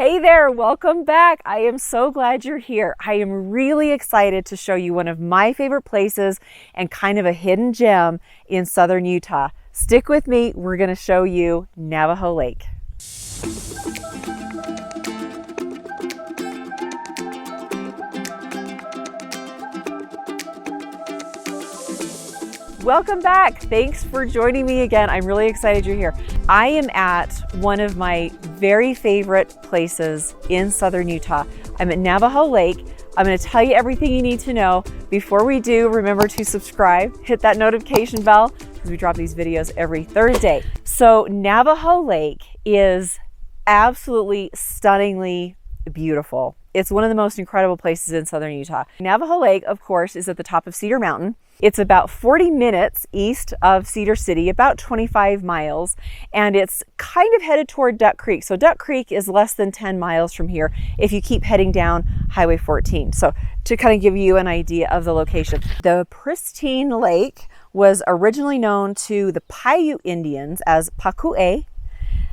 Hey there, welcome back. I am so glad you're here. I am really excited to show you one of my favorite places and kind of a hidden gem in southern Utah. Stick with me, we're going to show you Navajo Lake. Welcome back. Thanks for joining me again. I'm really excited you're here. I am at one of my very favorite places in southern Utah. I'm at Navajo Lake. I'm going to tell you everything you need to know. Before we do, remember to subscribe, hit that notification bell because we drop these videos every Thursday. So Navajo Lake is absolutely stunningly beautiful. It's one of the most incredible places in southern Utah. Navajo Lake, of course, is at the top of Cedar Mountain. It's about 40 minutes east of Cedar City, about 25 miles, and it's kind of headed toward Duck Creek. So Duck Creek is less than 10 miles from here if you keep heading down Highway 14. So to kind of give you an idea of the location. The pristine lake was originally known to the Paiute Indians as Pakue,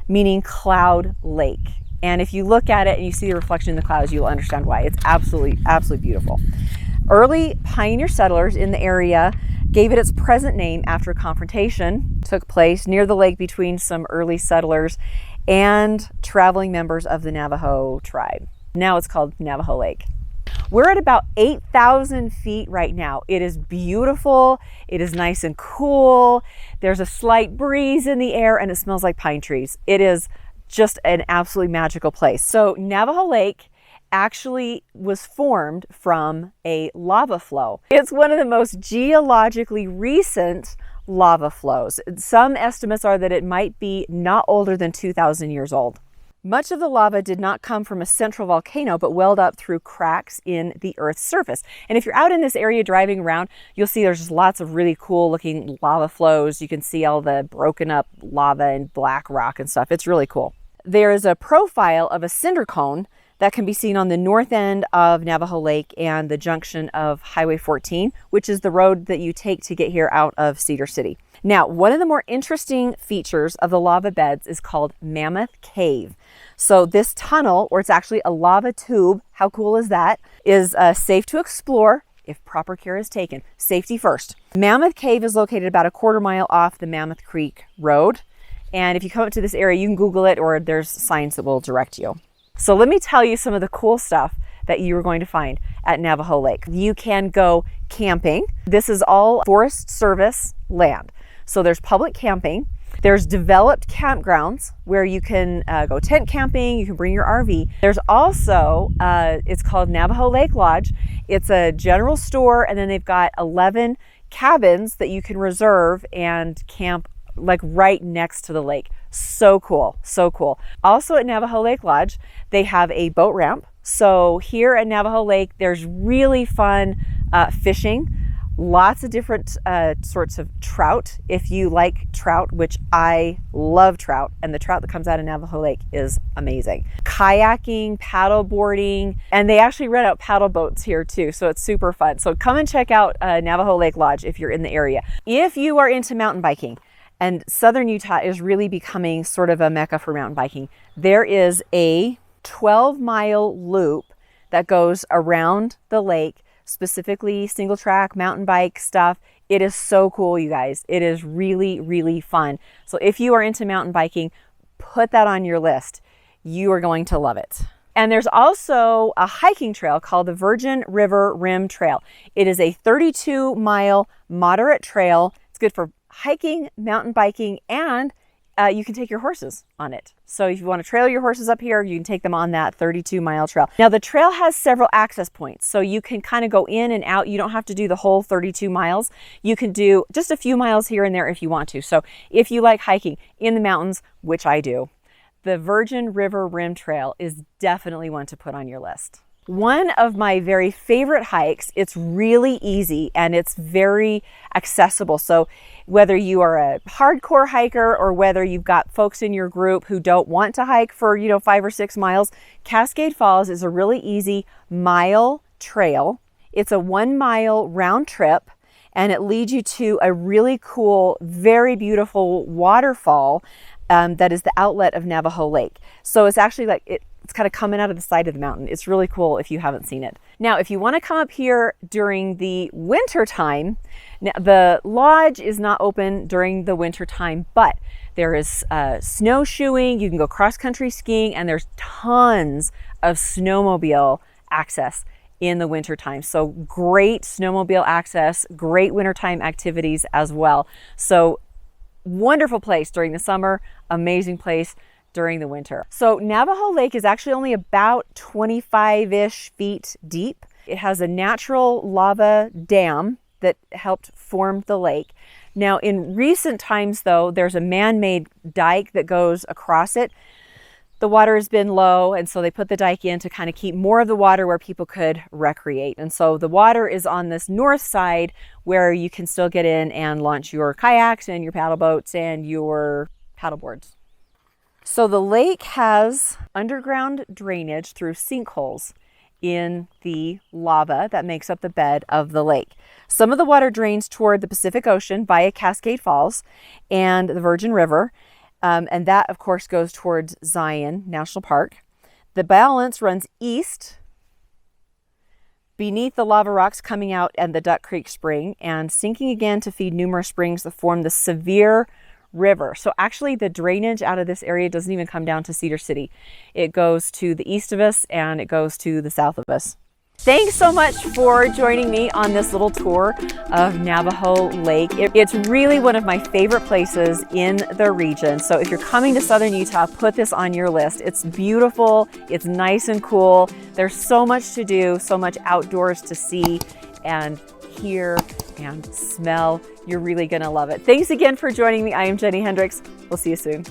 meaning cloud lake. And if you look at it and you see the reflection in the clouds, you'll understand why. It's absolutely, absolutely beautiful. Early pioneer settlers in the area gave it its present name after a confrontation took place near the lake between some early settlers and traveling members of the Navajo tribe. Now it's called Navajo Lake. We're at about 8,000 feet right now. It is beautiful. It is nice and cool. There's a slight breeze in the air and it smells like pine trees. It is just an absolutely magical place. So Navajo Lake actually was formed from a lava flow. It's one of the most geologically recent lava flows. Some estimates are that it might be not older than 2,000 years old. Much of the lava did not come from a central volcano, but welled up through cracks in the Earth's surface. And if you're out in this area driving around, you'll see there's just lots of really cool looking lava flows. You can see all the broken up lava and black rock and stuff. It's really cool. There is a profile of a cinder cone that can be seen on the north end of Navajo Lake and the junction of Highway 14, which is the road that you take to get here out of Cedar City. Now, one of the more interesting features of the lava beds is called Mammoth Cave. So this tunnel, or it's actually a lava tube, how cool is that, is safe to explore if proper care is taken. Safety first. Mammoth Cave is located about a quarter mile off the Mammoth Creek Road. And if you come up to this area, you can Google it or there's signs that will direct you. So let me tell you some of the cool stuff that you are going to find at Navajo Lake. You can go camping. This is all Forest Service land. So there's public camping. There's developed campgrounds where you can go tent camping. You can bring your RV. There's also, it's called Navajo Lake Lodge. It's a general store, and then they've got 11 cabins that you can reserve and camp like right next to the lake. So cool, so cool. Also at Navajo Lake Lodge, they have a boat ramp. So here at Navajo Lake, there's really fun fishing, lots of different sorts of trout. If you like trout, which I love trout, and the trout that comes out of Navajo Lake is amazing. Kayaking, paddleboarding, and they actually rent out paddle boats here too, so it's super fun. So come and check out Navajo Lake Lodge if you're in the area. If you are into mountain biking, and southern Utah is really becoming sort of a mecca for mountain biking. There is a 12-mile loop that goes around the lake, specifically single track mountain bike stuff. It is so cool, you guys. It is really, really fun. So if you are into mountain biking, put that on your list. You are going to love it. And there's also a hiking trail called the Virgin River Rim Trail. It is a 32-mile moderate trail. It's good for hiking, mountain biking, and you can take your horses on it. So if you want to trail your horses up here, you can take them on that 32-mile trail. Now the trail has several access points, so you can kind of go in and out. You don't have to do the whole 32 miles. You can do just a few miles here and there if you want to. So if you like hiking in the mountains, which I do, the Virgin River Rim Trail is definitely one to put on your list. One of my very favorite hikes, it's really easy and it's very accessible. So whether you are a hardcore hiker or whether you've got folks in your group who don't want to hike for, 5 or 6 miles, Cascade Falls is a really easy mile trail. It's a 1-mile round trip and it leads you to a really cool, very beautiful waterfall that is the outlet of Navajo Lake. So it's actually like It's kind of coming out of the side of the mountain. It's really cool if you haven't seen it. Now, if you want to come up here during the winter time, now the lodge is not open during the winter time, but there is snowshoeing, you can go cross-country skiing, and there's tons of snowmobile access in the winter time. So great snowmobile access, great wintertime activities as well. So wonderful place during the summer, amazing place during the winter. So Navajo Lake is actually only about 25-ish feet deep. It has a natural lava dam that helped form the lake. Now in recent times though, there's a man-made dike that goes across it. The water has been low, and so they put the dike in to kind of keep more of the water where people could recreate. And so the water is on this north side where you can still get in and launch your kayaks and your paddle boats and your paddleboards. So the lake has underground drainage through sinkholes in the lava that makes up the bed of the lake. Some of the water drains toward the Pacific Ocean via Cascade Falls and the Virgin River. And that, of course, goes towards Zion National Park. The balance runs east beneath the lava rocks coming out at the Duck Creek Spring and sinking again to feed numerous springs that form the Sevier River. So actually the drainage out of this area doesn't even come down to Cedar City. It goes to the east of us and it goes to the south of us. Thanks so much for joining me on this little tour of Navajo Lake. It's really one of my favorite places in the region. So if you're coming to southern Utah, put this on your list. It's beautiful, it's nice and cool. There's so much to do, so much outdoors to see and hear and smell. You're really gonna love it. Thanks again for joining me. I am Jennie Hendricks. We'll see you soon.